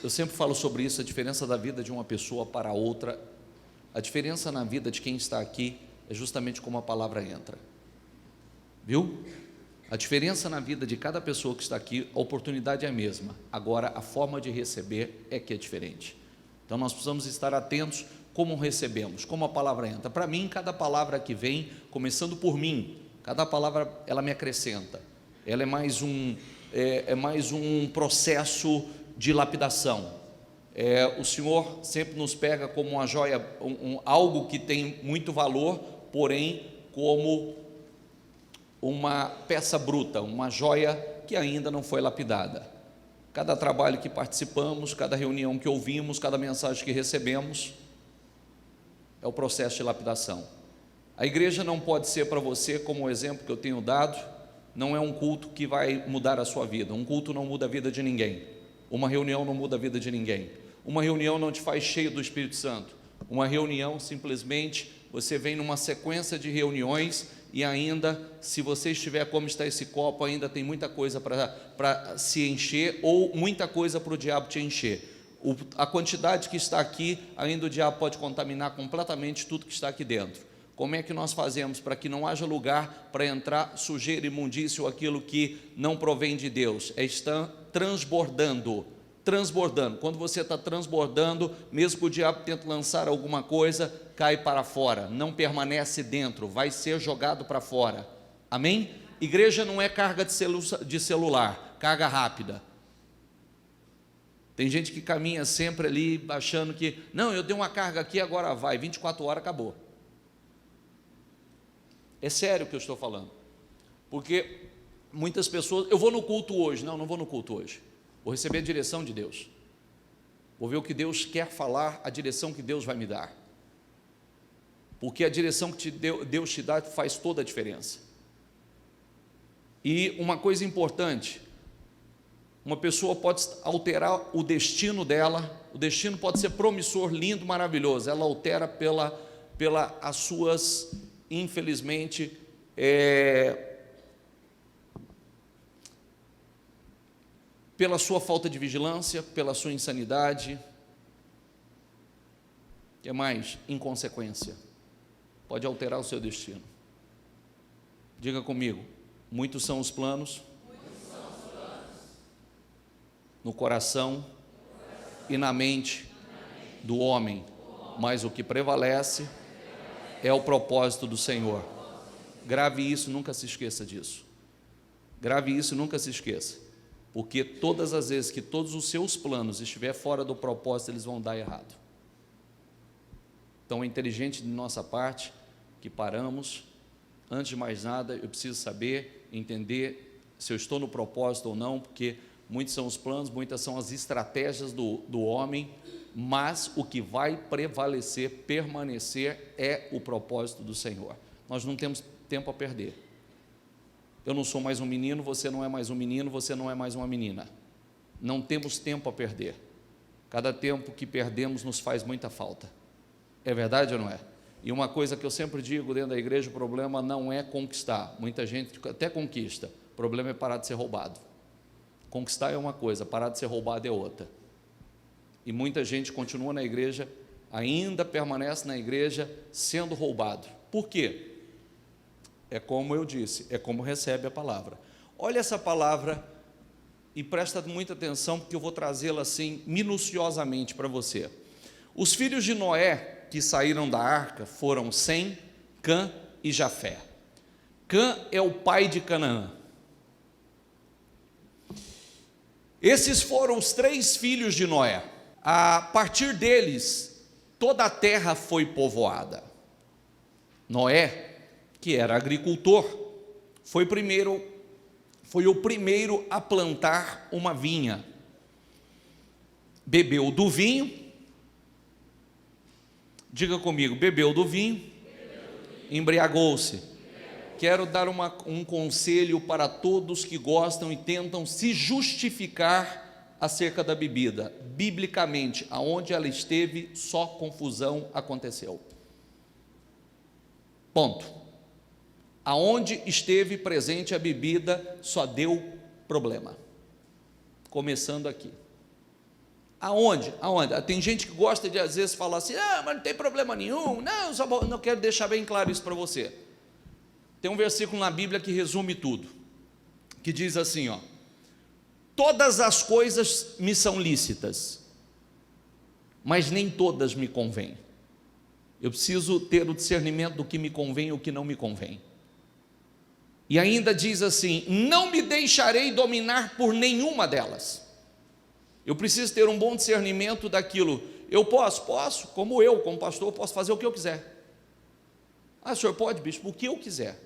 Eu sempre falo sobre isso, a diferença da vida de uma pessoa para outra, a diferença na vida de quem está aqui é justamente como a palavra entra, viu? A diferença na vida de cada pessoa que está aqui, a oportunidade é a mesma, agora a forma de receber é que é diferente. Então nós precisamos estar atentos como recebemos, como a palavra entra. Para mim, cada palavra que vem, começando por mim, cada palavra ela me acrescenta, ela é mais um processo de lapidação. O Senhor sempre nos pega como uma joia, algo que tem muito valor, porém como uma peça bruta, uma joia que ainda não foi lapidada. Cada trabalho que participamos, cada reunião que ouvimos, cada mensagem que recebemos, é o processo de lapidação. A igreja não pode ser para você, como o exemplo que eu tenho dado, não é um culto que vai mudar a sua vida. Um culto não muda a vida de ninguém. Uma reunião não muda a vida de ninguém. Uma reunião não te faz cheio do Espírito Santo. Uma reunião, simplesmente, você vem numa sequência de reuniões e ainda, se você estiver como está esse copo, ainda tem muita coisa para se encher, ou muita coisa para o diabo te encher. A quantidade que está aqui, ainda o diabo pode contaminar completamente tudo que está aqui dentro. Como é que nós fazemos para que não haja lugar para entrar sujeira, imundícia ou aquilo que não provém de Deus? Está transbordando. Quando você está transbordando, mesmo que o diabo tente lançar alguma coisa, cai para fora, não permanece dentro, vai ser jogado para fora. Amém? Igreja não é carga de celular, carga rápida. Tem gente que caminha sempre ali achando que, não, eu dei uma carga aqui, agora vai, 24 horas acabou. É sério o que eu estou falando, porque muitas pessoas, eu vou no culto hoje, não vou no culto hoje, vou receber a direção de Deus, vou ver o que Deus quer falar, a direção que Deus vai me dar, porque a direção que Deus te dá faz toda a diferença. E uma coisa importante, uma pessoa pode alterar o destino dela, o destino pode ser promissor, lindo, maravilhoso, ela altera as suas, infelizmente, pela sua falta de vigilância, pela sua insanidade, que é mais? Inconsequência, pode alterar o seu destino. Diga comigo, muitos são os planos no coração e na mente do homem, mas o que prevalece é o propósito do Senhor. Grave isso, nunca se esqueça disso. Grave isso, nunca se esqueça, porque todas as vezes que todos os seus planos estiverem fora do propósito, eles vão dar errado. Então é inteligente de nossa parte que paramos. Antes de mais nada, eu preciso saber, entender se eu estou no propósito ou não, porque muitos são os planos, muitas são as estratégias do homem, mas o que vai prevalecer, permanecer, é o propósito do Senhor. Nós não temos tempo a perder. Eu não sou mais um menino, você não é mais um menino, você não é mais uma menina. Não temos tempo a perder. Cada tempo que perdemos nos faz muita falta. É verdade ou não é? E uma coisa que eu sempre digo dentro da igreja, o problema não é conquistar. Muita gente até conquista, o problema é parar de ser roubado. Conquistar é uma coisa, parar de ser roubado é outra. E muita gente continua na igreja, ainda permanece na igreja sendo roubado. Por quê? É como eu disse, é como recebe a palavra. Olha essa palavra e presta muita atenção, porque eu vou trazê-la assim minuciosamente para você. Os filhos de Noé que saíram da arca foram Sem, Cã e Jafé. Cã é o pai de Canaã. Esses foram os 3 filhos de Noé. A partir deles, toda a terra foi povoada. Noé, que era agricultor, foi o primeiro a plantar uma vinha. Bebeu do vinho, diga comigo, bebeu do vinho, embriagou-se. Quero dar um conselho para todos que gostam e tentam se justificar acerca da bebida. Biblicamente, aonde ela esteve, só confusão aconteceu. Ponto. Aonde esteve presente a bebida, só deu problema. Começando aqui. Aonde? Tem gente que gosta de às vezes falar assim, mas não tem problema nenhum, não quero deixar bem claro isso para você. Tem um versículo na Bíblia que resume tudo, que diz assim, todas as coisas me são lícitas, mas nem todas me convêm. Eu preciso ter o discernimento do que me convém e o que não me convém. E ainda diz assim, não me deixarei dominar por nenhuma delas. Eu preciso ter um bom discernimento daquilo. Eu posso, como pastor, posso fazer o que eu quiser. O senhor pode, bispo, o que eu quiser.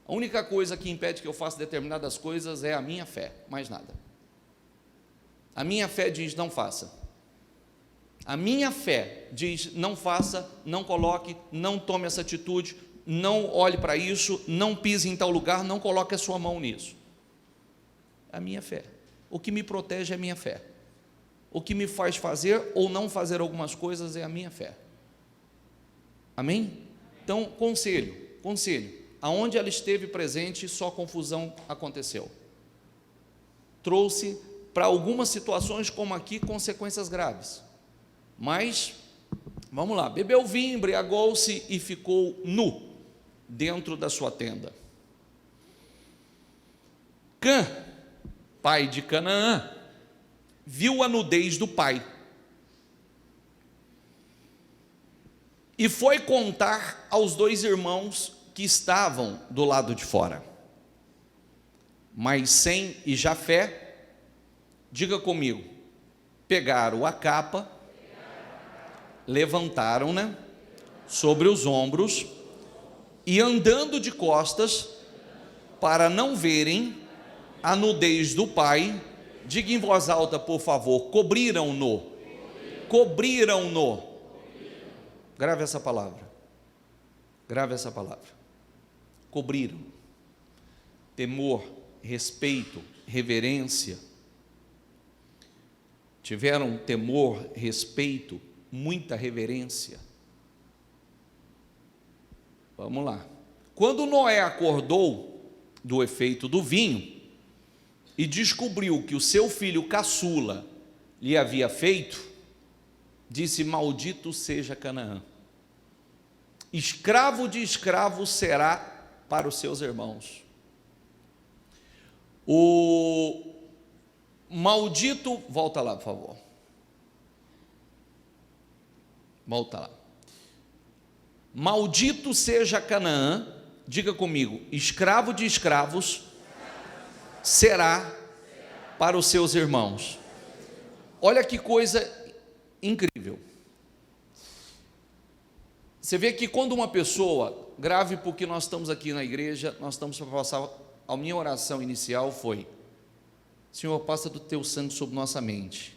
A única coisa que impede que eu faça determinadas coisas é a minha fé, mais nada. A minha fé diz, não faça. A minha fé diz, não faça, não coloque, não tome essa atitude, não olhe para isso, não pise em tal lugar, não coloque a sua mão nisso. A minha fé. O que me protege é a minha fé. O que me faz fazer ou não fazer algumas coisas é a minha fé. Amém? Então, conselho, aonde ela esteve presente, só confusão aconteceu. Trouxe para algumas situações, como aqui, consequências graves. Mas, vamos lá, bebeu vinho, embriagou-se e ficou nu dentro da sua tenda. Cã, pai de Canaã, viu a nudez do pai e foi contar aos 2 irmãos que estavam do lado de fora. Mas Sem e Jafé, diga comigo, pegaram a capa, levantaram-na sobre os ombros e andando de costas, para não verem a nudez do pai, diga em voz alta, por favor, cobriram-no. Grave essa palavra. Cobriram. Temor, respeito, reverência. Tiveram temor, respeito, muita reverência. Vamos lá. Quando Noé acordou do efeito do vinho e descobriu que o seu filho caçula lhe havia feito, disse, maldito seja Canaã, escravo de escravos será para os seus irmãos. O maldito, volta lá, por favor. Volta lá. Maldito seja Canaã, diga comigo, escravo de escravos será para os seus irmãos. Olha que coisa incrível. Você vê que quando uma pessoa, grave porque nós estamos aqui na igreja, nós estamos para passar, a minha oração inicial foi, Senhor, passa do teu sangue sobre nossa mente.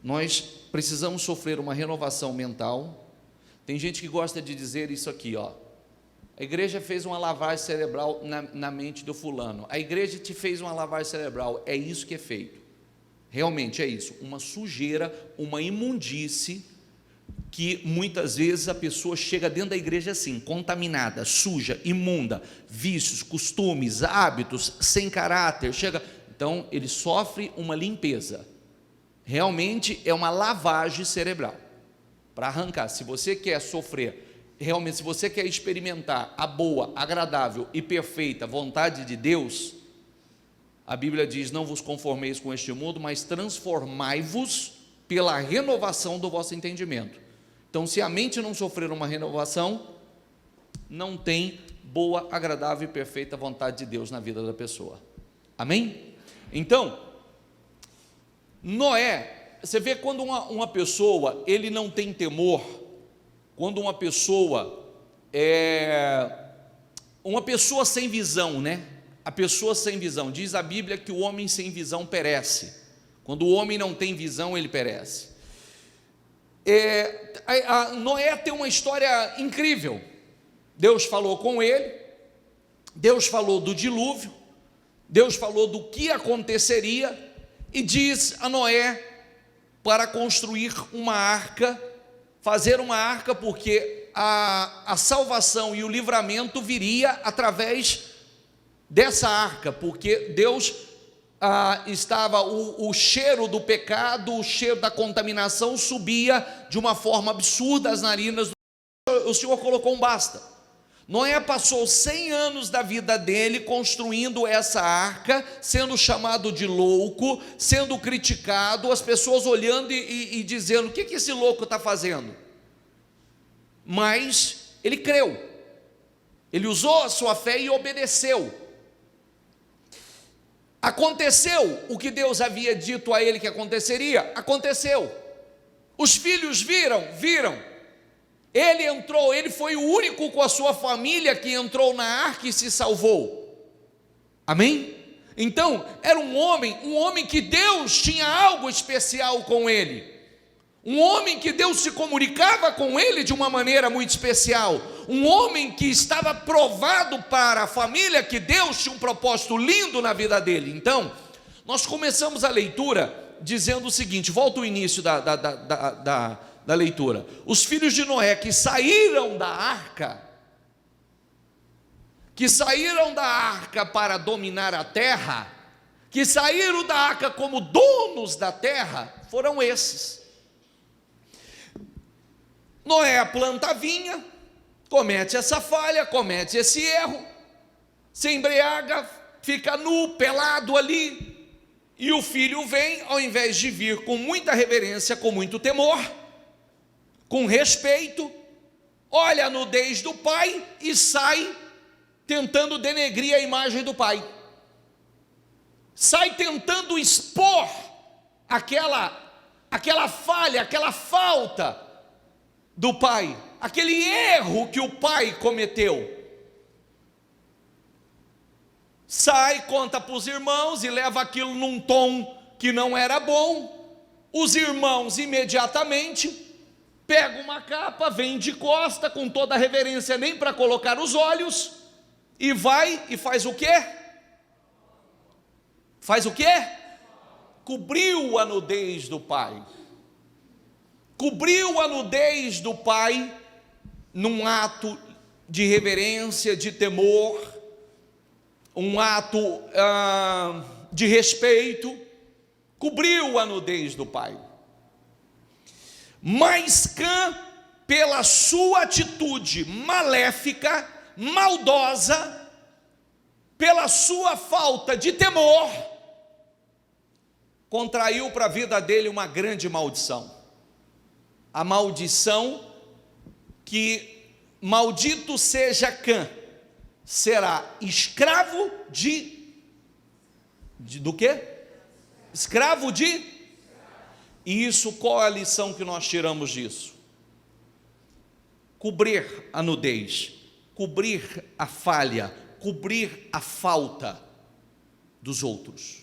Nós precisamos sofrer uma renovação mental. Tem gente que gosta de dizer isso aqui, a igreja fez uma lavagem cerebral na mente do fulano, a igreja te fez uma lavagem cerebral, é isso que é feito, realmente é isso, uma sujeira, uma imundície, que muitas vezes a pessoa chega dentro da igreja assim, contaminada, suja, imunda, vícios, costumes, hábitos, sem caráter, então ele sofre uma limpeza, realmente é uma lavagem cerebral, para arrancar. Se você quer sofrer, realmente, se você quer experimentar a boa, agradável e perfeita vontade de Deus, a Bíblia diz, não vos conformeis com este mundo, mas transformai-vos pela renovação do vosso entendimento. Então, se a mente não sofrer uma renovação, não tem boa, agradável e perfeita vontade de Deus na vida da pessoa. Amém? Então, Noé, você vê quando uma pessoa, ele não tem temor, quando uma pessoa sem visão, né? A pessoa sem visão, diz a Bíblia que o homem sem visão perece. Quando o homem não tem visão, ele perece. Noé tem uma história incrível. Deus falou com ele, Deus falou do dilúvio, Deus falou do que aconteceria e diz a Noé para construir uma arca, fazer uma arca, porque a salvação e o livramento viria através dessa arca, porque Deus estava o cheiro do pecado, o cheiro da contaminação subia de uma forma absurda às narinas. O Senhor colocou um basta. Noé passou 100 anos da vida dele construindo essa arca, sendo chamado de louco, sendo criticado, as pessoas olhando e dizendo: o que esse louco está fazendo? Mas ele creu, ele usou a sua fé e obedeceu. Aconteceu o que Deus havia dito a ele que aconteceria, aconteceu. Os filhos viram. Ele entrou, ele foi o único com a sua família que entrou na arca e se salvou. Amém? Então, era um homem que Deus tinha algo especial com ele. Um homem que Deus se comunicava com ele de uma maneira muito especial. Um homem que estava provado para a família que Deus tinha um propósito lindo na vida dele. Então, nós começamos a leitura dizendo o seguinte, volta ao início da leitura. Os filhos de Noé que saíram da arca para dominar a terra, que saíram da arca como donos da terra, foram esses. Noé planta a vinha, comete essa falha, comete esse erro, se embriaga, fica nu, pelado ali, e o filho vem, ao invés de vir com muita reverência, com muito temor, com respeito, olha a nudez do pai e sai tentando denegrir a imagem do pai, sai tentando expor aquela falha, aquela falta do pai, aquele erro que o pai cometeu. Sai, conta para os irmãos e leva aquilo num tom que não era bom. Os irmãos imediatamente pegam uma capa, vem de costa com toda a reverência, nem para colocar os olhos, e vai e faz o quê? Faz o quê? Cobriu a nudez do pai. Cobriu a nudez do pai num ato de reverência, de temor, um ato de respeito. Cobriu a nudez do pai. Mas Cã, pela sua atitude maléfica, maldosa, pela sua falta de temor, contraiu para a vida dele uma grande maldição. A maldição que, maldito seja Cã, será escravo do quê? Escravo de? E isso, qual é a lição que nós tiramos disso? Cobrir a nudez, cobrir a falha, cobrir a falta dos outros.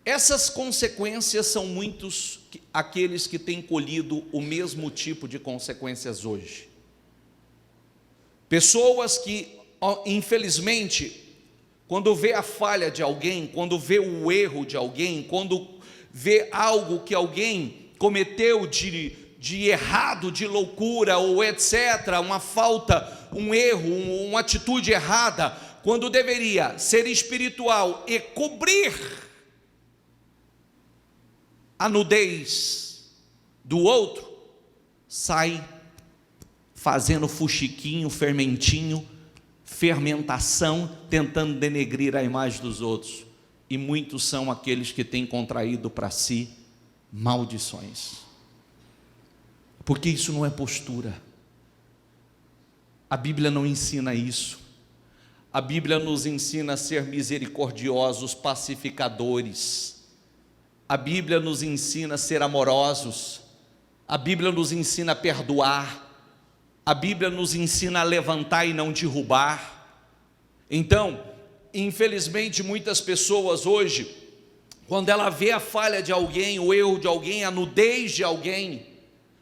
Essas consequências são muitos aqueles que têm colhido o mesmo tipo de consequências hoje. Pessoas que, infelizmente, quando vê a falha de alguém, quando vê o erro de alguém, quando vê algo que alguém cometeu de errado, de loucura ou etc., uma falta, um erro, uma atitude errada, quando deveria ser espiritual e cobrir a nudez do outro, sai fazendo fuxiquinho, fermentação, tentando denegrir a imagem dos outros. E muitos são aqueles que têm contraído para si maldições, porque isso não é postura. A Bíblia não ensina isso. A Bíblia nos ensina a ser misericordiosos, pacificadores. A Bíblia nos ensina a ser amorosos. A Bíblia nos ensina a perdoar. A Bíblia nos ensina a levantar e não derrubar. Então, infelizmente, muitas pessoas hoje, quando ela vê a falha de alguém, o erro de alguém, a nudez de alguém,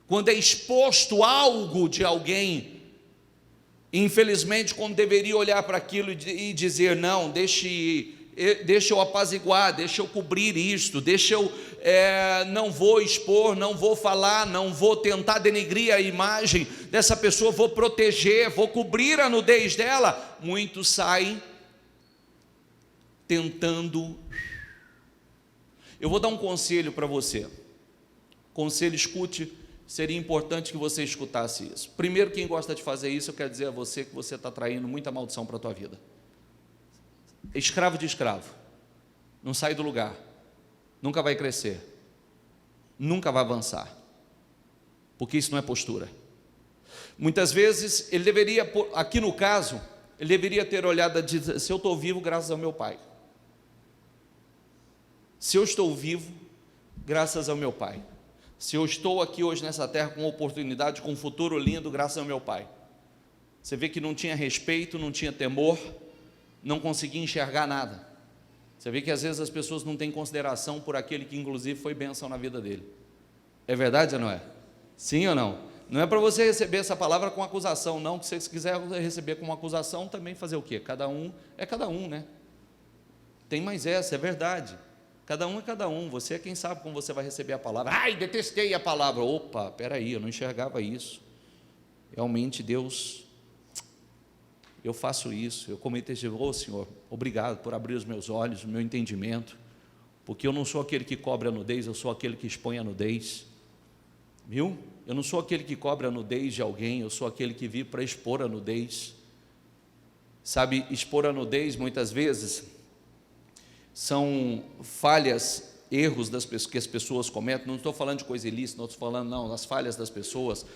quando é exposto algo de alguém, infelizmente, quando deveria olhar para aquilo e dizer: não, deixa eu apaziguar, deixa eu cobrir isto, deixa eu, não vou expor, não vou falar, não vou tentar denegrir a imagem dessa pessoa, vou proteger, vou cobrir a nudez dela. Muitos saem tentando. Eu vou dar um conselho para você. Conselho, escute, seria importante que você escutasse isso. Primeiro, quem gosta de fazer isso, eu quero dizer a você que você está traindo muita maldição para a tua vida. Escravo de escravo, não sai do lugar, nunca vai crescer, nunca vai avançar, porque isso não é postura. Muitas vezes, ele deveria, aqui no caso, ele deveria ter olhado e dizer: se eu estou vivo, graças ao meu pai. Se eu estou vivo, graças ao meu pai. Se eu estou aqui hoje nessa terra com oportunidade, com um futuro lindo, graças ao meu pai. Você vê que não tinha respeito, não tinha temor, não conseguia enxergar nada. Você vê que às vezes as pessoas não têm consideração por aquele que inclusive foi bênção na vida dele. É verdade ou não é? Sim ou não? Não é para você receber essa palavra com acusação, não, que se você quiser receber com uma acusação, também fazer o quê? Cada um é cada um, né? Tem mais essa, é verdade. Cada um é cada um, você é quem sabe como você vai receber a palavra. Ai, detestei a palavra. Opa, peraí, eu não enxergava isso. Realmente, Deus, eu faço isso, eu cometo esse erro. Senhor, obrigado por abrir os meus olhos, o meu entendimento, porque eu não sou aquele que cobre a nudez, eu sou aquele que expõe a nudez. Viu? Eu não sou aquele que cobre a nudez de alguém, eu sou aquele que vive para expor a nudez. Sabe, expor a nudez muitas vezes são falhas, erros que as pessoas cometem. Não estou falando de coisa ilícita, não estou falando, não, das falhas das pessoas,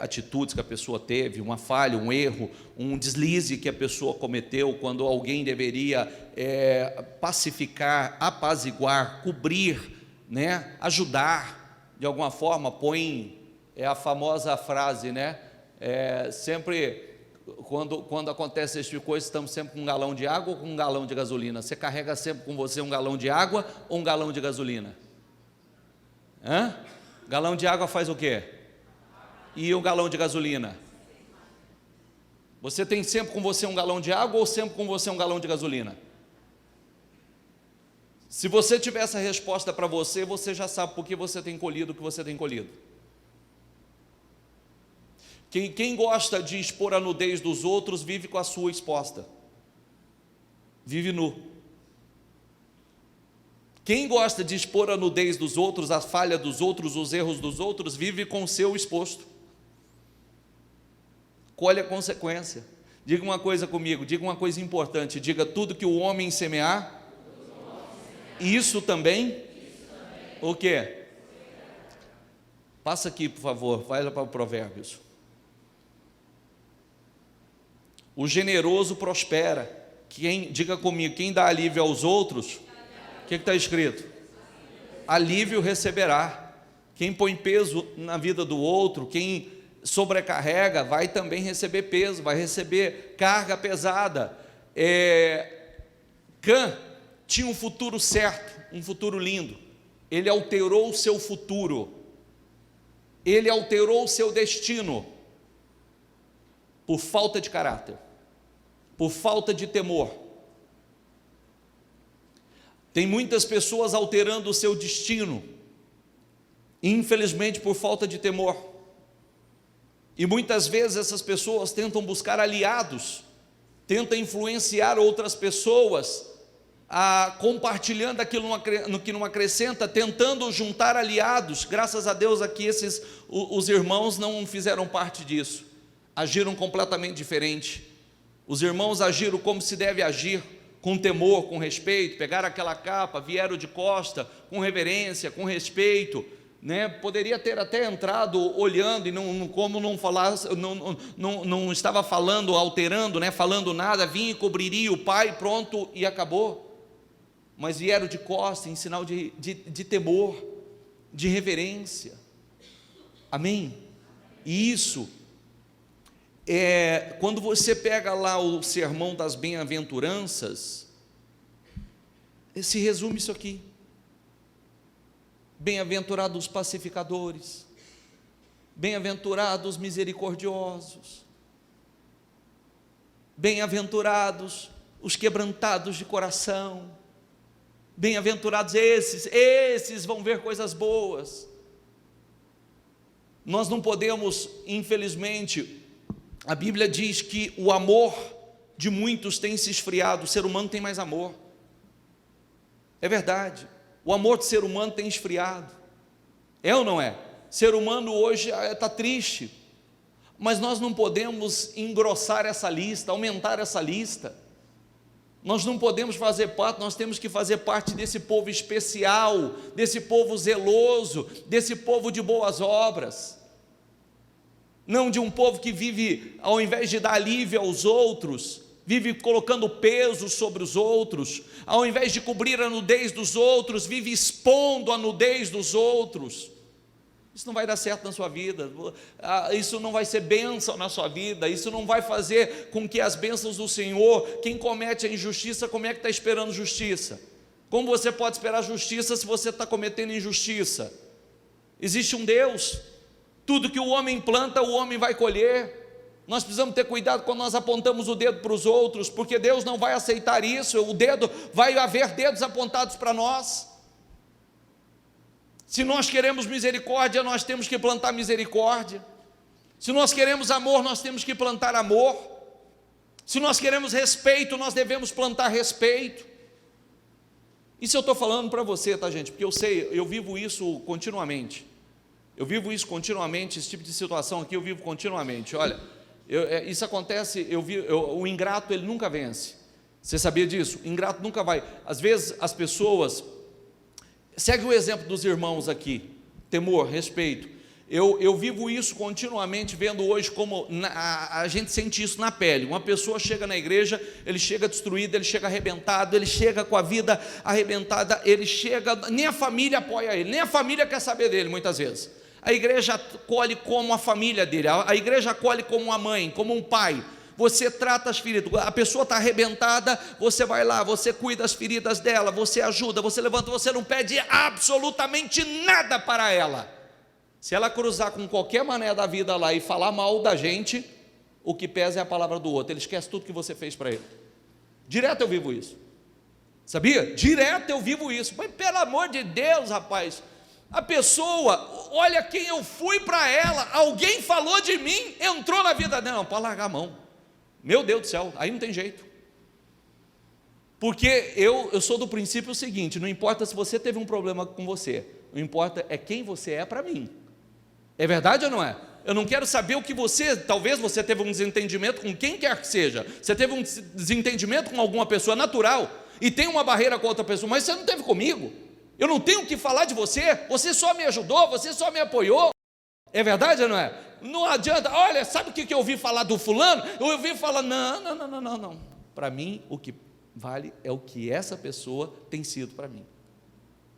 atitudes que a pessoa teve, uma falha, um erro, um deslize que a pessoa cometeu, quando alguém deveria pacificar, apaziguar, cobrir, né, ajudar, de alguma forma. Põe a famosa frase, né, sempre... Quando acontece esse tipo de coisa, estamos sempre com um galão de água ou com um galão de gasolina? Você carrega sempre com você um galão de água ou um galão de gasolina? Galão de água faz o quê? E o galão de gasolina? Você tem sempre com você um galão de água ou sempre com você um galão de gasolina? Se você tiver essa resposta para você, você já sabe por que você tem colhido o que você tem colhido. Quem gosta de expor a nudez dos outros, vive com a sua exposta, vive nu. Quem gosta de expor a nudez dos outros, a falha dos outros, os erros dos outros, vive com o seu exposto, colhe a consequência. Diga uma coisa comigo, diga uma coisa importante, diga: tudo que o homem semear, isso também, o quê? Passa aqui, por favor, vai lá para o Provérbios. O generoso prospera. Diga comigo, quem dá alívio aos outros, o que está escrito? Alívio receberá. Quem põe peso na vida do outro, quem sobrecarrega, vai também receber peso, vai receber carga pesada. Cã tinha um futuro certo, um futuro lindo. Ele alterou o seu futuro, ele alterou o seu destino, por falta de caráter, por falta de temor. Tem muitas pessoas alterando o seu destino, infelizmente por falta de temor. E muitas vezes essas pessoas tentam buscar aliados, tentam influenciar outras pessoas, compartilhando aquilo no que não acrescenta, tentando juntar aliados. Graças a Deus aqui os irmãos não fizeram parte disso, agiram completamente diferente. Os irmãos agiram como se deve agir, com temor, com respeito, pegaram aquela capa, vieram de costa, com reverência, com respeito, né? Poderia ter até entrado olhando e como não falasse, não estava falando, alterando, né? Falando nada, vinha e cobriria o pai, pronto, e acabou. Mas vieram de costa em sinal de temor, de reverência. Amém? E isso quando você pega lá o sermão das bem-aventuranças, se resume isso aqui: bem-aventurados os pacificadores, bem-aventurados os misericordiosos, bem-aventurados os quebrantados de coração, bem-aventurados esses vão ver coisas boas. Nós não podemos, infelizmente, a Bíblia diz que o amor de muitos tem se esfriado, o ser humano tem mais amor, É verdade, o amor do ser humano tem esfriado, é ou não é? Ser humano hoje está triste, mas nós não podemos engrossar essa lista, aumentar essa lista. Nós não podemos fazer parte, nós temos que fazer parte desse povo especial, desse povo zeloso, desse povo de boas obras, não de um povo que vive, ao invés de dar alívio aos outros, vive colocando peso sobre os outros, ao invés de cobrir a nudez dos outros, vive expondo a nudez dos outros. Isso não vai dar certo na sua vida, isso não vai ser bênção na sua vida, isso não vai fazer com que as bênçãos do Senhor, quem comete a injustiça, como é que está esperando justiça? Como você pode esperar justiça se você está cometendo injustiça? Existe um Deus, tudo que o homem planta, o homem vai colher. Nós precisamos ter cuidado quando nós apontamos o dedo para os outros, porque Deus não vai aceitar isso, vai haver dedos apontados para nós. Se nós queremos misericórdia, nós temos que plantar misericórdia. Se nós queremos amor, nós temos que plantar amor. Se nós queremos respeito, nós devemos plantar respeito. Isso eu estou falando para você, tá, gente? Porque eu sei, eu vivo isso continuamente. Esse tipo de situação aqui eu vivo continuamente. Olha, isso acontece, o ingrato ele nunca vence. Você sabia disso? O ingrato nunca vai. Às vezes as pessoas... Segue o exemplo dos irmãos aqui, temor, respeito. Eu vivo isso continuamente, vendo hoje como a gente sente isso na pele. Uma pessoa chega na igreja, ele chega destruído, ele chega arrebentado, ele chega com a vida arrebentada, nem a família apoia ele, nem a família quer saber dele muitas vezes. A igreja acolhe como a família dele, a igreja acolhe como uma mãe, como um pai. Você trata as feridas, a pessoa está arrebentada, você vai lá, você cuida das feridas dela, você ajuda, você levanta, você não pede absolutamente nada para ela. Se ela cruzar com qualquer mané da vida lá e falar mal da gente, o que pesa é a palavra do outro, ele esquece tudo que você fez para ele. Direto eu vivo isso, sabia? Direto eu vivo isso, mas pelo amor de Deus, rapaz, a pessoa, olha quem eu fui para ela, alguém falou de mim, entrou na vida dela, não, pode largar a mão. Meu Deus do céu, aí não tem jeito. Porque eu sou do princípio seguinte, não importa se você teve um problema com você, não importa é quem você é para mim. É verdade ou não é? Eu não quero saber o que talvez você teve um desentendimento com quem quer que seja, você teve um desentendimento com alguma pessoa natural, e tem uma barreira com outra pessoa, mas você não teve comigo, eu não tenho o que falar de você, você só me ajudou, você só me apoiou. É verdade ou não é? Não adianta, olha, sabe o que eu ouvi falar do fulano? Eu ouvi falar, não. Para mim, o que vale é o que essa pessoa tem sido para mim.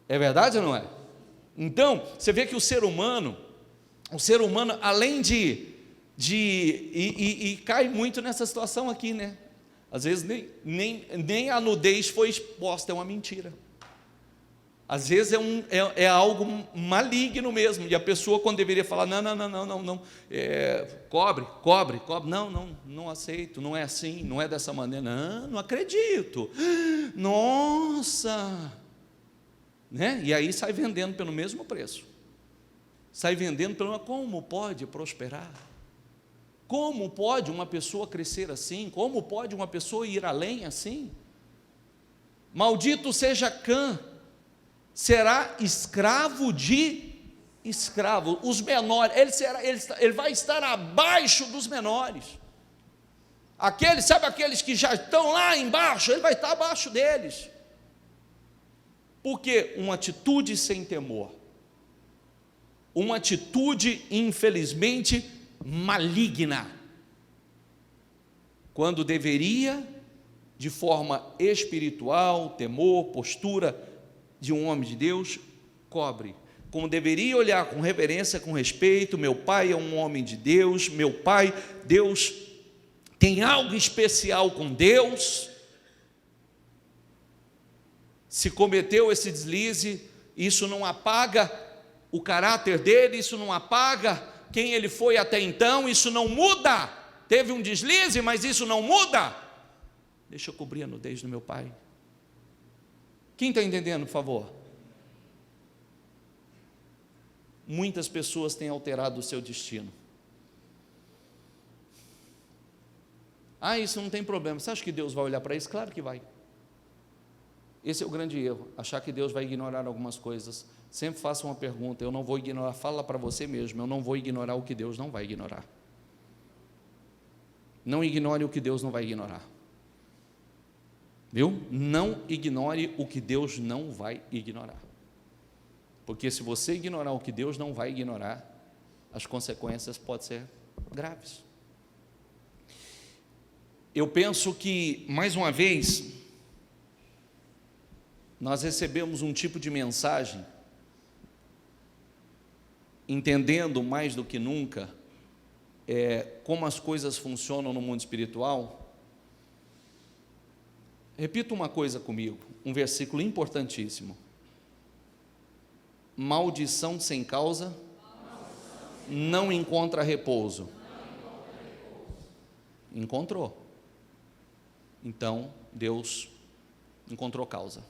É verdade ou não é? Então, você vê que o ser humano, além e cai muito nessa situação aqui, né? Às vezes nem a nudez foi exposta, é uma mentira. Às vezes é algo maligno mesmo, e a pessoa quando deveria falar, não, cobre, não aceito, não é assim, não é dessa maneira, não acredito, nossa, né? E aí sai vendendo pelo mesmo preço, como pode prosperar? Como pode uma pessoa crescer assim? Como pode uma pessoa ir além assim? Maldito seja Cã, será escravo de escravo, os menores, ele vai estar abaixo dos menores, sabe aqueles que já estão lá embaixo, ele vai estar abaixo deles, porque uma atitude sem temor, uma atitude infelizmente maligna, quando deveria, de forma espiritual, temor, postura de um homem de Deus, cobre, como deveria olhar com reverência, com respeito, meu pai é um homem de Deus, meu pai, Deus tem algo especial com Deus, se cometeu esse deslize, isso não apaga o caráter dele, isso não apaga quem ele foi até então, isso não muda, teve um deslize, mas isso não muda, deixa eu cobrir a nudez do meu pai. Quem está entendendo, por favor? Muitas pessoas têm alterado o seu destino. Isso não tem problema. Você acha que Deus vai olhar para isso? Claro que vai. Esse é o grande erro, achar que Deus vai ignorar algumas coisas. Sempre faça uma pergunta, eu não vou ignorar, fala para você mesmo, eu não vou ignorar o que Deus não vai ignorar. Não ignore o que Deus não vai ignorar. Viu? Não ignore o que Deus não vai ignorar. Porque se você ignorar o que Deus não vai ignorar, as consequências podem ser graves. Eu penso que, mais uma vez, nós recebemos um tipo de mensagem, entendendo mais do que nunca como as coisas funcionam no mundo espiritual. Repita uma coisa comigo, um versículo importantíssimo. Maldição sem causa não encontra repouso. Encontrou. Então, Deus encontrou causa.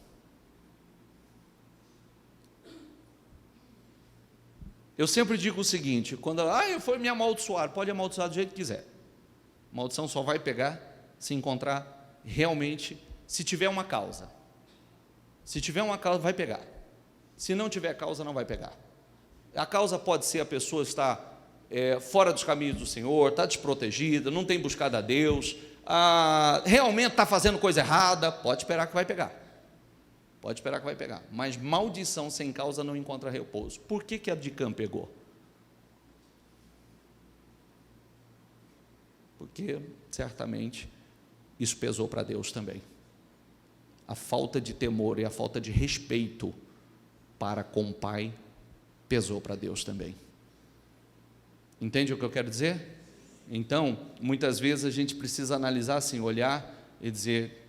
Eu sempre digo o seguinte, quando eu fui me amaldiçoar, pode amaldiçoar do jeito que quiser. Maldição só vai pegar se encontrar realmente, se tiver uma causa. Se tiver uma causa, vai pegar. Se não tiver causa, não vai pegar. A causa pode ser a pessoa estar fora dos caminhos do Senhor, está desprotegida, não tem buscado a Deus, realmente está fazendo coisa errada, pode esperar que vai pegar. Pode esperar que vai pegar. Mas maldição sem causa não encontra repouso. Por que a de Cã pegou? Porque, certamente, isso pesou para Deus também. A falta de temor e a falta de respeito para com o pai pesou para Deus também. Entende o que eu quero dizer? Então, muitas vezes a gente precisa analisar assim, olhar e dizer,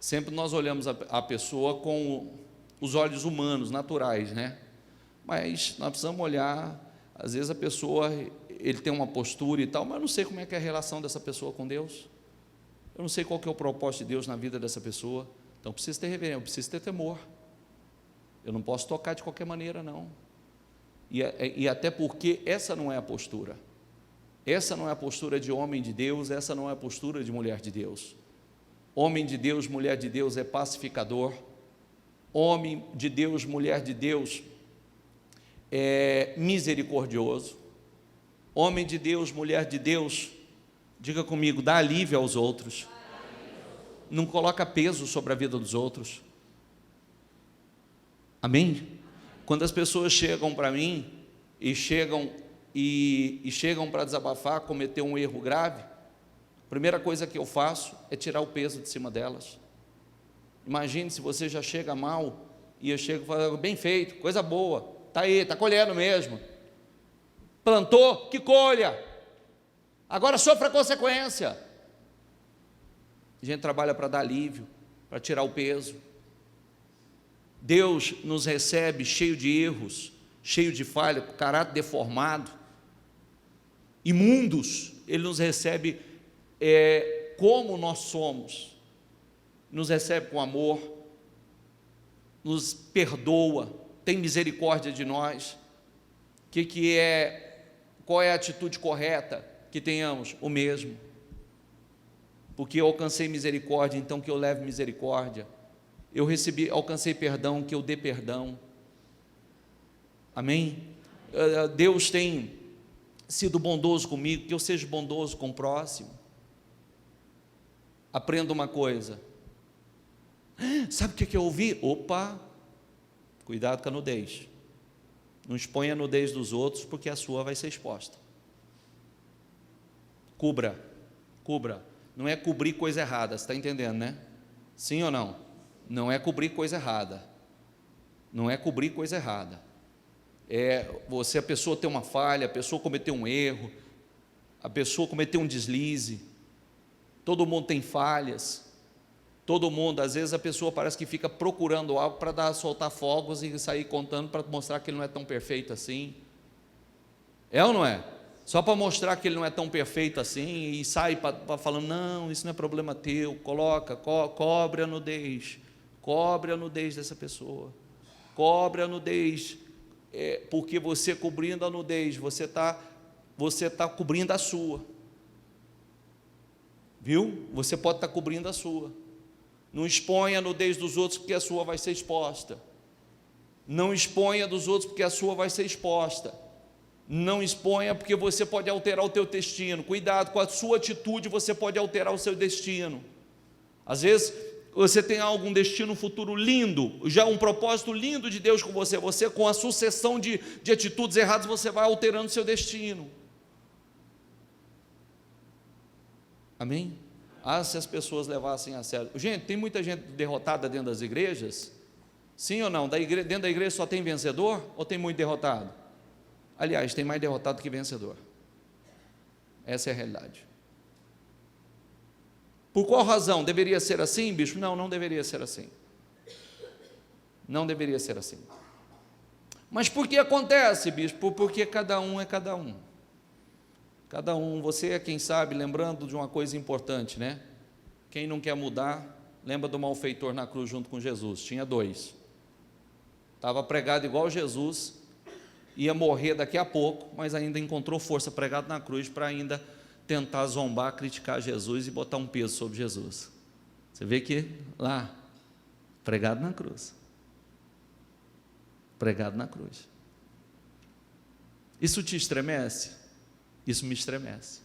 sempre nós olhamos a pessoa com os olhos humanos, naturais, né? Mas nós precisamos olhar, às vezes a pessoa, ele tem uma postura e tal, mas eu não sei como é que é a relação dessa pessoa com Deus, eu não sei qual que é o propósito de Deus na vida dessa pessoa, então eu preciso ter reverência, eu preciso ter temor, eu não posso tocar de qualquer maneira não, e até porque essa não é a postura, essa não é a postura de homem de Deus, essa não é a postura de mulher de Deus. Homem de Deus, mulher de Deus é pacificador, homem de Deus, mulher de Deus é misericordioso, homem de Deus, mulher de Deus, diga comigo, dá alívio aos outros, não coloca peso sobre a vida dos outros, amém? Quando as pessoas chegam para mim e chegam para desabafar, cometer um erro grave, a primeira coisa que eu faço é tirar o peso de cima delas. Imagine se você já chega mal e eu chego e falo, bem feito, coisa boa, está aí, está colhendo mesmo, plantou, que colha, agora sofra a consequência. A gente trabalha para dar alívio, para tirar o peso. Deus nos recebe cheio de erros, cheio de falha, com caráter deformado, imundos. Ele nos recebe como nós somos, nos recebe com amor, nos perdoa, tem misericórdia de nós. Qual é a atitude correta que tenhamos? O mesmo, porque eu alcancei misericórdia, então que eu leve misericórdia, eu alcancei perdão, que eu dê perdão, amém? Deus tem sido bondoso comigo, que eu seja bondoso com o próximo. Aprenda uma coisa, sabe o que eu ouvi? Opa, cuidado com a nudez, não exponha a nudez dos outros, porque a sua vai ser exposta. Cubra, não é cobrir coisa errada, você está entendendo, né? Sim ou não? Não é cobrir coisa errada, não é cobrir coisa errada, a pessoa tem uma falha, a pessoa cometeu um erro, a pessoa cometeu um deslize, todo mundo tem falhas, todo mundo, às vezes a pessoa parece que fica procurando algo para soltar fogos e sair contando para mostrar que ele não é tão perfeito assim, é ou não é? Só para mostrar que ele não é tão perfeito assim, e sai falando, não, isso não é problema teu, cobre a nudez dessa pessoa, cobre a nudez, porque você cobrindo a nudez, você está cobrindo a sua, viu? Você pode estar cobrindo a sua, Não exponha a nudez dos outros, porque a sua vai ser exposta. Não exponha dos outros, porque a sua vai ser exposta. Não exponha, porque você pode alterar o teu destino. Cuidado, com a sua atitude você pode alterar o seu destino. Às vezes você tem algum destino futuro lindo, já um propósito lindo de Deus com você. Você, com a sucessão de atitudes erradas, você vai alterando o seu destino. Amém? Se as pessoas levassem a sério. Gente, tem muita gente derrotada dentro das igrejas? Sim ou não? Dentro da igreja só tem vencedor ou tem muito derrotado? Aliás, tem mais derrotado que vencedor. Essa é a realidade. Por qual razão? Deveria ser assim, bicho? Não, não deveria ser assim. Não deveria ser assim. Mas por que acontece, bispo? Porque cada um é cada um. Cada um, você é quem sabe, lembrando de uma coisa importante, né? Quem não quer mudar, lembra do malfeitor na cruz junto com Jesus, tinha 2. Estava pregado igual Jesus, ia morrer daqui a pouco, mas ainda encontrou força pregado na cruz para ainda tentar zombar, criticar Jesus e botar um peso sobre Jesus. Você vê que lá, pregado na cruz. Pregado na cruz. Isso te estremece? Isso me estremece.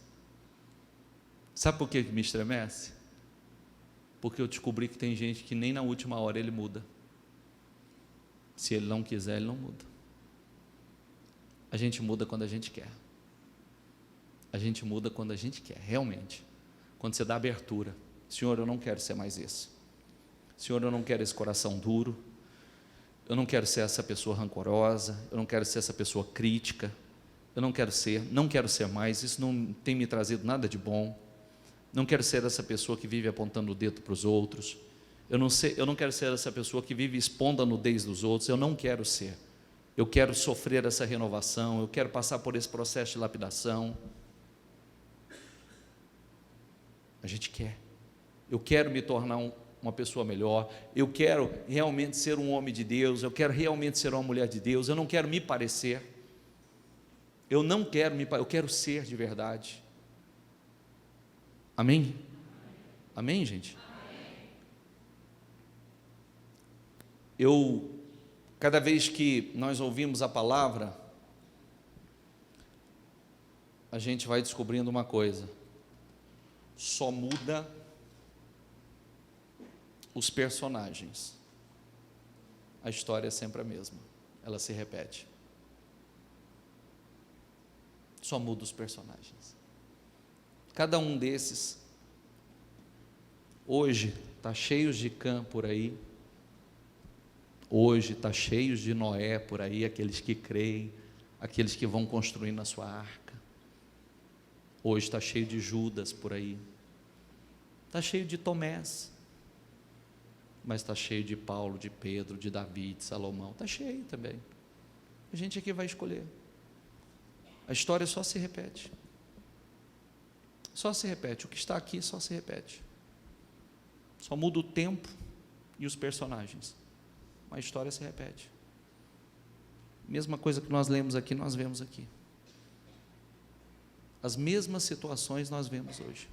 Sabe por que me estremece? Porque eu descobri que tem gente que nem na última hora ele muda. Se ele não quiser, ele não muda. A gente muda quando a gente quer. A gente muda quando a gente quer, realmente. Quando você dá abertura. Senhor, eu não quero ser mais esse. Senhor, eu não quero esse coração duro. Eu não quero ser essa pessoa rancorosa. Eu não quero ser essa pessoa crítica. Eu não quero ser mais, isso não tem me trazido nada de bom. Não quero ser essa pessoa que vive apontando o dedo para os outros. Eu não quero ser essa pessoa que vive expondo a nudez dos outros. Eu não quero ser. Eu quero sofrer essa renovação, eu quero passar por esse processo de lapidação. A gente quer. Eu quero me tornar uma pessoa melhor. Eu quero realmente ser um homem de Deus. Eu quero realmente ser uma mulher de Deus. Eu não quero me parecer. Eu não quero eu quero ser de verdade. Amém? Amém, gente? Cada vez que nós ouvimos a palavra, a gente vai descobrindo uma coisa: só muda os personagens. A história é sempre a mesma, ela se repete. Só muda os personagens. Cada um desses, hoje, está cheio de Cã por aí. Hoje está cheio de Noé por aí, aqueles que creem, aqueles que vão construindo a sua arca. Hoje está cheio de Judas por aí. Está cheio de Tomés. Mas está cheio de Paulo, de Pedro, de Davi, de Salomão. Está cheio também. A gente aqui vai escolher. A história só se repete. Só se repete. O que está aqui só se repete. Só muda o tempo e os personagens. Mas a história se repete. Mesma coisa que nós lemos aqui, nós vemos aqui. As mesmas situações nós vemos hoje.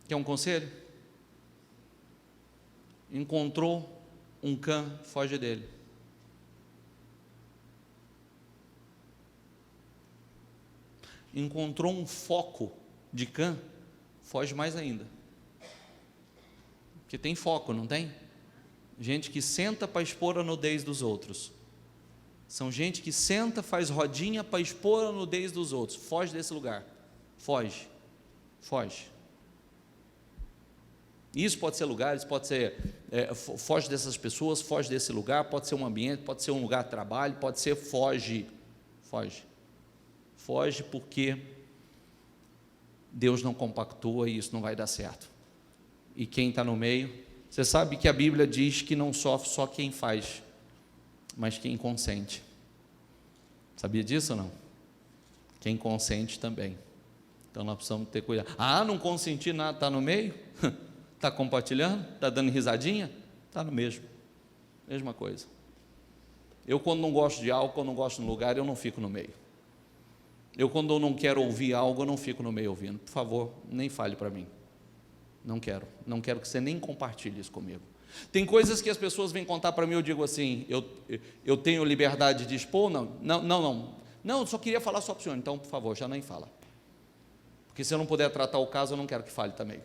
Quer um conselho? Encontrou um Cã, foge dele. Encontrou um foco de Cã, foge mais ainda. Porque tem foco, não tem? Gente que senta para expor a nudez dos outros. São gente que senta, faz rodinha para expor a nudez dos outros. Foge desse lugar. Foge. Foge. Isso pode ser lugares, pode ser, foge dessas pessoas, foge desse lugar, pode ser um ambiente, pode ser um lugar de trabalho, pode ser foge. Foge. Foge porque Deus não compactua e isso não vai dar certo. E quem está no meio, você sabe que a Bíblia diz que não sofre só quem faz, mas quem consente. Sabia disso ou não? Quem consente também. Então nós precisamos ter cuidado. Não consenti nada, está no meio? Está compartilhando? Está dando risadinha? Está no mesmo. Mesma coisa. Eu, quando não gosto de algo, quando não gosto de um lugar, eu não fico no meio. Eu, quando eu não quero ouvir algo, eu não fico no meio ouvindo. Por favor, nem fale para mim. Não quero que você nem compartilhe isso comigo. Tem coisas que as pessoas vêm contar para mim, eu digo assim, eu tenho liberdade de expor? Não, só queria falar só para o senhor, então, por favor, já nem fala. Porque se eu não puder tratar o caso, eu não quero que fale também.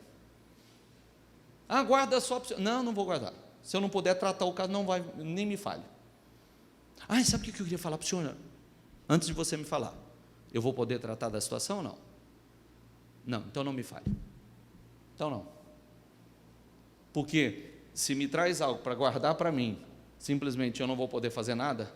Guarda só para o senhor. Não vou guardar. Se eu não puder tratar o caso, não vai, nem me fale. Sabe o que eu queria falar para o senhor? Antes de você me falar, eu vou poder tratar da situação ou não? Não, então não me fale. Então não. Porque se me traz algo para guardar para mim, simplesmente eu não vou poder fazer nada.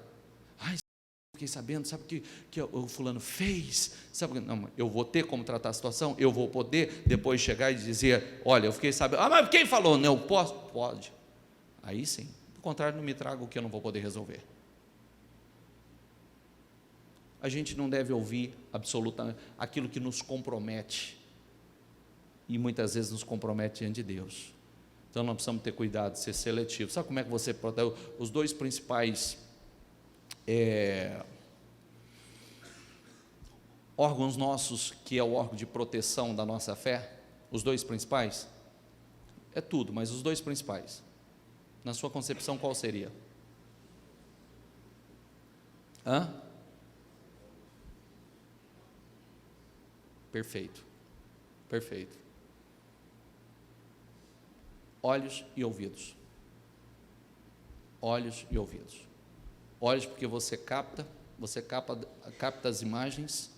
Fiquei sabendo, sabe o que o fulano fez? Sabe? Não, eu vou ter como tratar a situação, eu vou poder depois chegar e dizer, olha, eu fiquei sabendo, mas quem falou? Não, eu posso? Pode. Aí sim. Do contrário, não me traga o que eu não vou poder resolver. A gente não deve ouvir absolutamente aquilo que nos compromete, e muitas vezes nos compromete diante de Deus. Então nós precisamos ter cuidado, ser seletivo. Sabe como é que você protege? Os dois principais órgãos nossos, que é o órgão de proteção da nossa fé, os dois principais, é tudo, mas os dois principais, na sua concepção, qual seria? Perfeito. Olhos e ouvidos. Olhos porque você capta as imagens,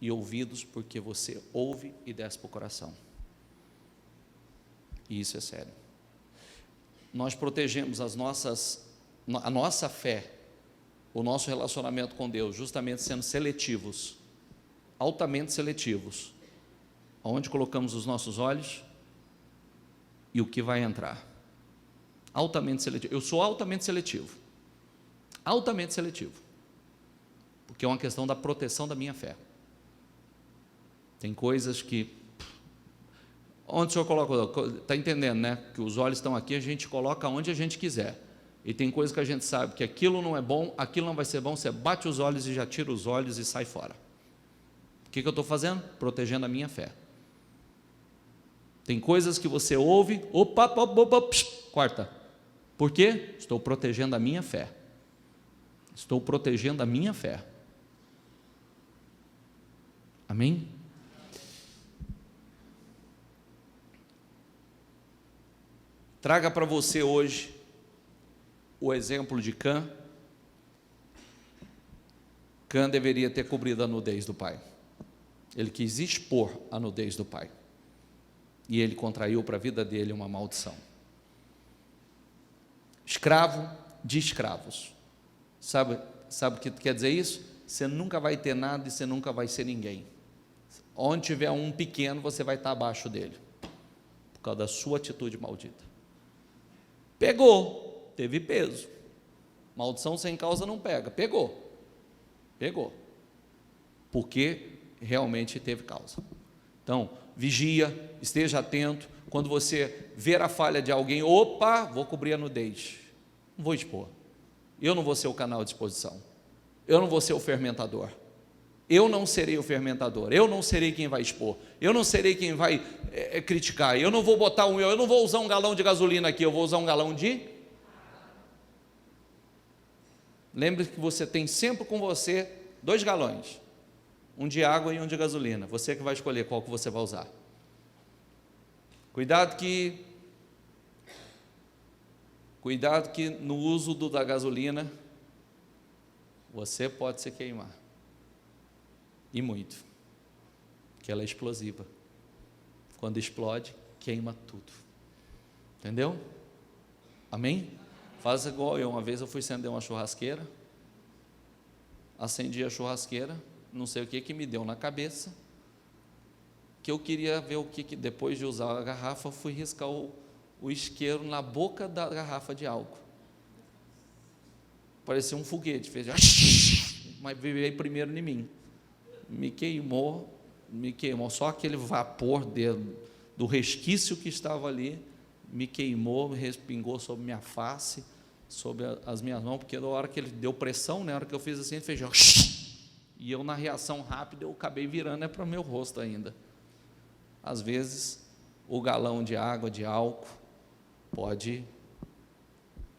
e ouvidos porque você ouve e desce para o coração. E isso é sério. Nós protegemos a nossa fé, o nosso relacionamento com Deus, justamente sendo seletivos, altamente seletivos, aonde colocamos os nossos olhos e o que vai entrar. Altamente seletivo. Eu sou altamente seletivo, porque é uma questão da proteção da minha fé. Tem coisas que, onde o senhor coloca, está entendendo, né? Que os olhos estão aqui, a gente coloca onde a gente quiser, e tem coisas que a gente sabe que aquilo não é bom, aquilo não vai ser bom, você bate os olhos e já tira os olhos e sai fora. O que eu estou fazendo? Protegendo a minha fé. Tem coisas que você ouve, corta. Por quê? Estou protegendo a minha fé. Amém? Traga para você hoje o exemplo de Cã. Cã deveria ter cobrido a nudez do pai. Ele quis expor a nudez do pai, e ele contraiu para a vida dele uma maldição. Escravo de escravos. Sabe o que quer dizer isso? Você nunca vai ter nada e você nunca vai ser ninguém. Onde tiver um pequeno, você vai estar abaixo dele, por causa da sua atitude maldita. Pegou, teve peso. Maldição sem causa não pega. Pegou, porque realmente teve causa. Então, vigia, esteja atento. Quando você ver a falha de alguém, vou cobrir a nudez, não vou expor. Eu não vou ser o canal de exposição, eu não vou ser o fermentador, eu não serei o fermentador, eu não serei quem vai expor, eu não serei quem vai criticar, eu não vou botar eu não vou usar um galão de gasolina aqui, eu vou usar um galão de... Lembre que você tem sempre com você 2 galões, um de água e um de gasolina, você que vai escolher qual que você vai usar. Cuidado que no uso da gasolina, você pode se queimar, e muito, porque ela é explosiva, quando explode, queima tudo, entendeu? Amém? Faz igual eu, uma vez eu fui acender uma churrasqueira, acendi a churrasqueira, não sei o que me deu na cabeça, que eu queria ver depois de usar a garrafa, eu fui riscar o isqueiro na boca da garrafa de álcool, parecia um foguete, fez mas veio primeiro em mim, me queimou, só aquele vapor do resquício que estava ali, me queimou, respingou sobre minha face, sobre as minhas mãos, porque na hora que ele deu pressão, na hora que eu fiz assim, ele fez e eu, na reação rápida, eu acabei virando para o meu rosto ainda. Às vezes o galão de água, de álcool, pode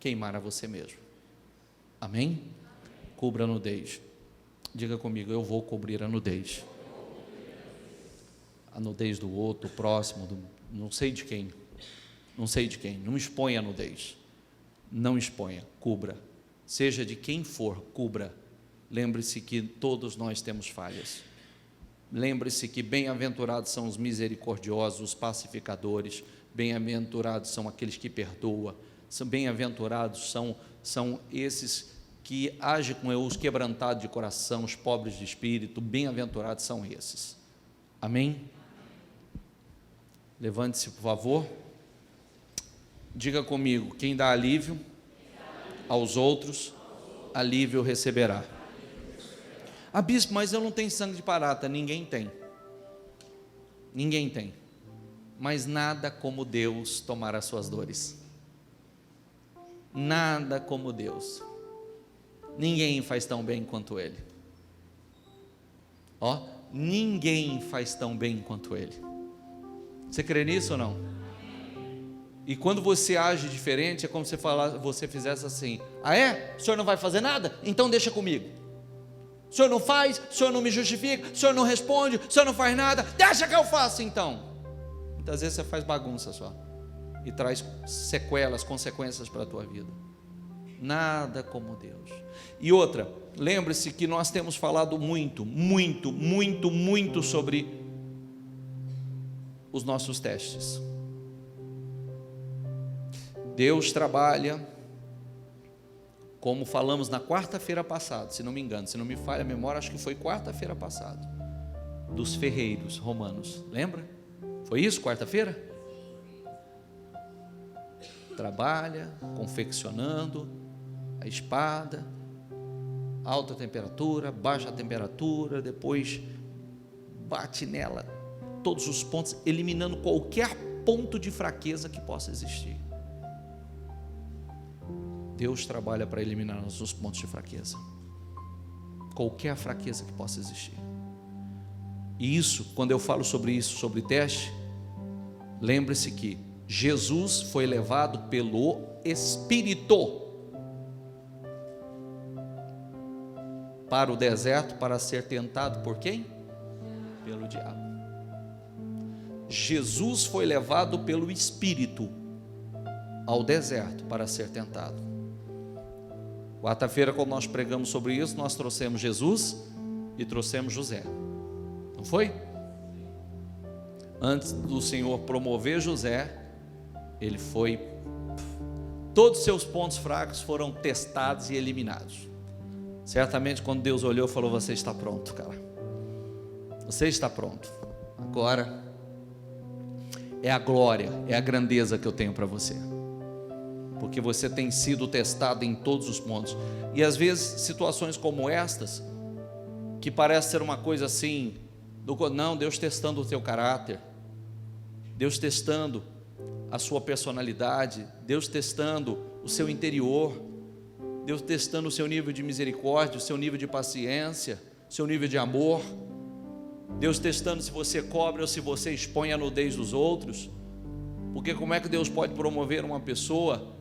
queimar a você mesmo. Amém? Cubra a nudez. Diga comigo, eu vou cobrir a nudez. A nudez do outro, do próximo, não sei de quem. Não sei de quem. Não exponha a nudez. Não exponha, cubra. Seja de quem for, cubra. Lembre-se que todos nós temos falhas. Lembre-se que bem-aventurados são os misericordiosos, os pacificadores, bem-aventurados são aqueles que perdoam, bem-aventurados são esses que agem com os quebrantados de coração, os pobres de espírito, bem-aventurados são esses. Amém? Levante-se, por favor. Diga comigo, quem dá alívio aos outros, alívio receberá. Ah, bispo, mas eu não tenho sangue de barata. Ninguém tem. Ninguém tem. Mas nada como Deus tomar as suas dores. Nada como Deus. Ninguém faz tão bem quanto Ele. Ó, ninguém faz tão bem quanto Ele. Você crê nisso ou não? E quando você age diferente, é como se você fizesse assim: ah é? O senhor não vai fazer nada? Então deixa comigo. O senhor não faz, o senhor não me justifica, o senhor não responde, o senhor não faz nada, deixa que eu faço então. Muitas vezes você faz bagunça só e traz sequelas, consequências para a tua vida. Nada como Deus. E outra, lembre-se que nós temos falado muito sobre os nossos testes. Deus trabalha, como falamos na quarta-feira passada, se não me engano, se não me falha a memória, acho que foi quarta-feira passada, dos ferreiros romanos, lembra? Foi isso, quarta-feira? Trabalha, confeccionando a espada, alta temperatura, baixa temperatura, depois bate nela todos os pontos, eliminando qualquer ponto de fraqueza que possa existir. Deus trabalha para eliminar os pontos de fraqueza, qualquer fraqueza que possa existir. E isso, quando eu falo sobre isso, sobre teste, lembre-se que Jesus foi levado pelo Espírito para o deserto para ser tentado por quem? Pelo diabo. Jesus foi levado pelo Espírito ao deserto para ser tentado. Quarta-feira, quando nós pregamos sobre isso, nós trouxemos Jesus e trouxemos José, não foi? Antes do Senhor promover José, ele foi, todos os seus pontos fracos foram testados e eliminados. Certamente quando Deus olhou, falou: você está pronto, cara, você está pronto, agora é a glória, é a grandeza que eu tenho para você, porque você tem sido testado em todos os pontos. E às vezes situações como estas, que parece ser uma coisa assim, não, Deus testando o teu caráter, Deus testando a sua personalidade, Deus testando o seu interior, Deus testando o seu nível de misericórdia, o seu nível de paciência, o seu nível de amor, Deus testando se você cobre ou se você expõe a nudez dos outros. Porque como é que Deus pode promover uma pessoa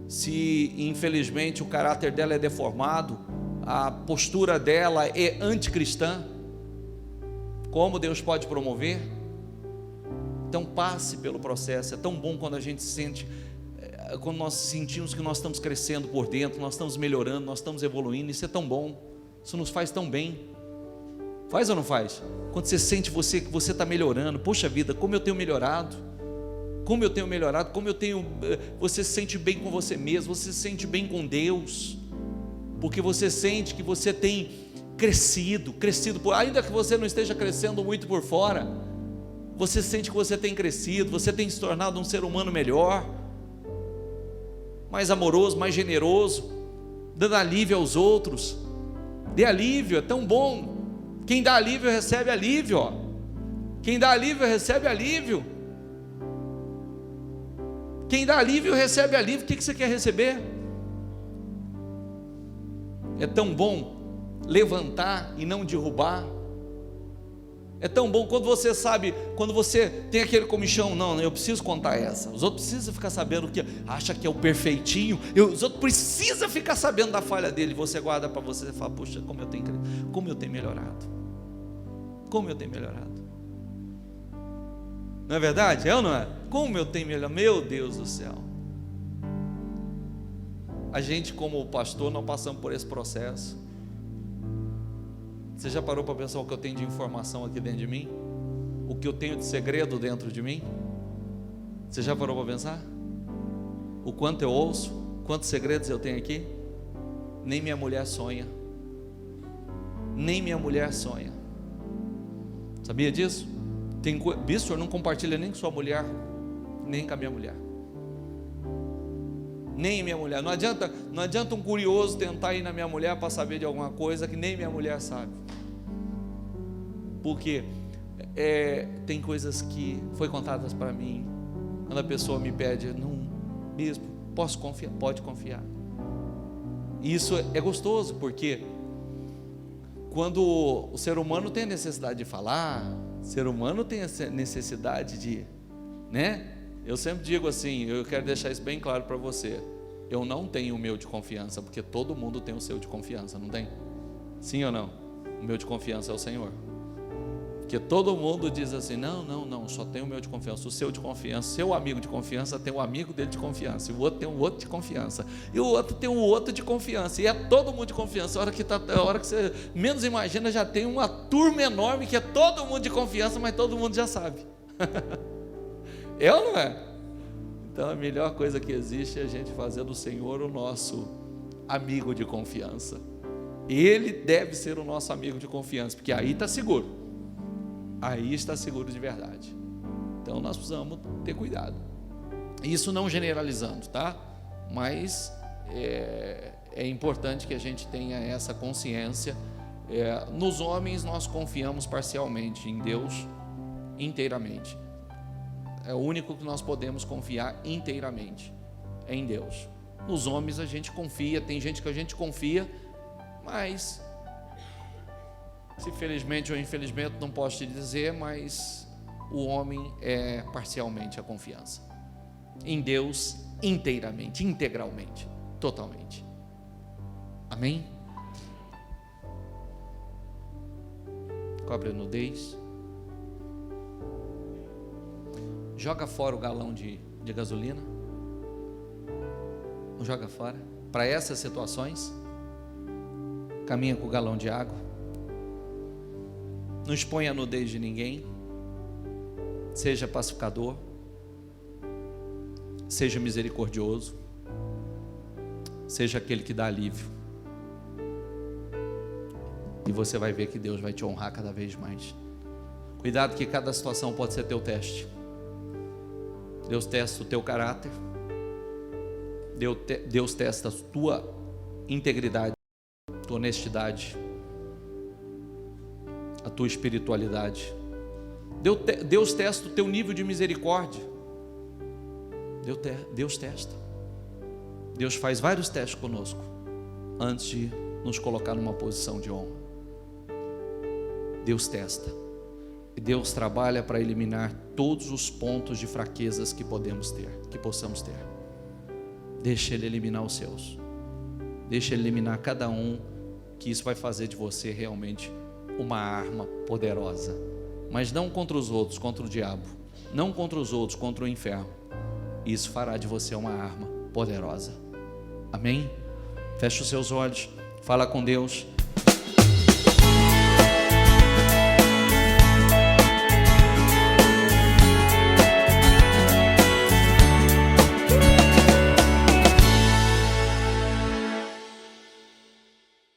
se infelizmente o caráter dela é deformado, a postura dela é anticristã? Como Deus pode promover? Então passe pelo processo. É tão bom quando a gente sente, quando nós sentimos que nós estamos crescendo por dentro, nós estamos melhorando, nós estamos evoluindo. Isso é tão bom, isso nos faz tão bem. Faz ou não faz? Quando você sente que você está melhorando, poxa vida, como eu tenho melhorado, você se sente bem com você mesmo, você se sente bem com Deus, porque você sente que você tem crescido, ainda que você não esteja crescendo muito por fora, você sente que você tem crescido, você tem se tornado um ser humano melhor, mais amoroso, mais generoso, dando alívio aos outros. Dê alívio, é tão bom. Quem dá alívio recebe alívio, ó. Quem dá alívio recebe alívio. Quem dá alívio recebe alívio. O que você quer receber? É tão bom levantar e não derrubar. É tão bom quando você sabe, quando você tem aquele comichão, não, eu preciso contar essa. Os outros precisam ficar sabendo que acha que é o perfeitinho, os outros precisam ficar sabendo da falha dele. Você guarda para você e fala, puxa, como eu tenho melhorado. Como eu tenho melhorado. Não é verdade? É ou não é? Como eu tenho melhorado, meu Deus do céu. A gente, como pastor, não passamos por esse processo. Você já parou para pensar o que eu tenho de informação aqui dentro de mim? O que eu tenho de segredo dentro de mim? Você já parou para pensar? O quanto eu ouço? Quantos segredos eu tenho aqui? Nem minha mulher sonha. Nem minha mulher sonha. Sabia disso? Bispo, o senhor não compartilha nem com sua mulher, nem com a minha mulher. Nem minha mulher. Não adianta um curioso tentar ir na minha mulher para saber de alguma coisa que nem minha mulher sabe. Porque tem coisas que foi contadas para mim. Quando a pessoa me pede, não, bispo, posso confiar? Pode confiar. E isso é gostoso, porque quando o ser humano tem necessidade de falar, o ser humano tem essa necessidade de, né? Eu sempre digo assim, eu quero deixar isso bem claro para você. Eu não tenho o meu de confiança, porque todo mundo tem o seu de confiança, não tem? Sim ou não? O meu de confiança é o Senhor. Porque todo mundo diz assim, não, só tem o meu de confiança. O seu de confiança, seu amigo de confiança tem um amigo dele de confiança, e o outro tem um outro de confiança, e o outro tem um outro de confiança, e é todo mundo de confiança. A hora que você menos imagina, já tem uma turma enorme que é todo mundo de confiança, mas todo mundo já sabe. É ou não é? Então a melhor coisa que existe é a gente fazer do Senhor o nosso amigo de confiança. Ele deve ser o nosso amigo de confiança, porque aí está seguro. Aí está seguro de verdade. Então nós precisamos ter cuidado. Isso não generalizando, tá? Mas é importante que a gente tenha essa consciência. Nos homens nós confiamos parcialmente, em Deus inteiramente. É o único que nós podemos confiar inteiramente, é em Deus. Nos homens a gente confia, tem gente que a gente confia, mas se felizmente ou infelizmente não posso te dizer, mas o homem é parcialmente a confiança. Em Deus inteiramente, integralmente, totalmente. Amém? Cobre a nudez. Joga fora o galão de gasolina. Não joga fora. Para essas situações, caminha com o galão de água. Não expõe a nudez de ninguém. Seja pacificador. Seja misericordioso. Seja aquele que dá alívio. E você vai ver que Deus vai te honrar cada vez mais. Cuidado que cada situação pode ser teu teste. Deus testa o teu caráter. Deus testa a tua integridade, a tua honestidade, a tua espiritualidade. Deus testa o teu nível de misericórdia. Deus testa. Deus faz vários testes conosco antes de nos colocar numa posição de honra. Deus testa. E Deus trabalha para eliminar todos os pontos de fraquezas que possamos ter. Deixa Ele eliminar os seus. Deixa Ele eliminar cada um, que isso vai fazer de você realmente uma arma poderosa. Mas não contra os outros, contra o diabo. Não contra os outros, contra o inferno. Isso fará de você uma arma poderosa. Amém? Feche os seus olhos, fala com Deus.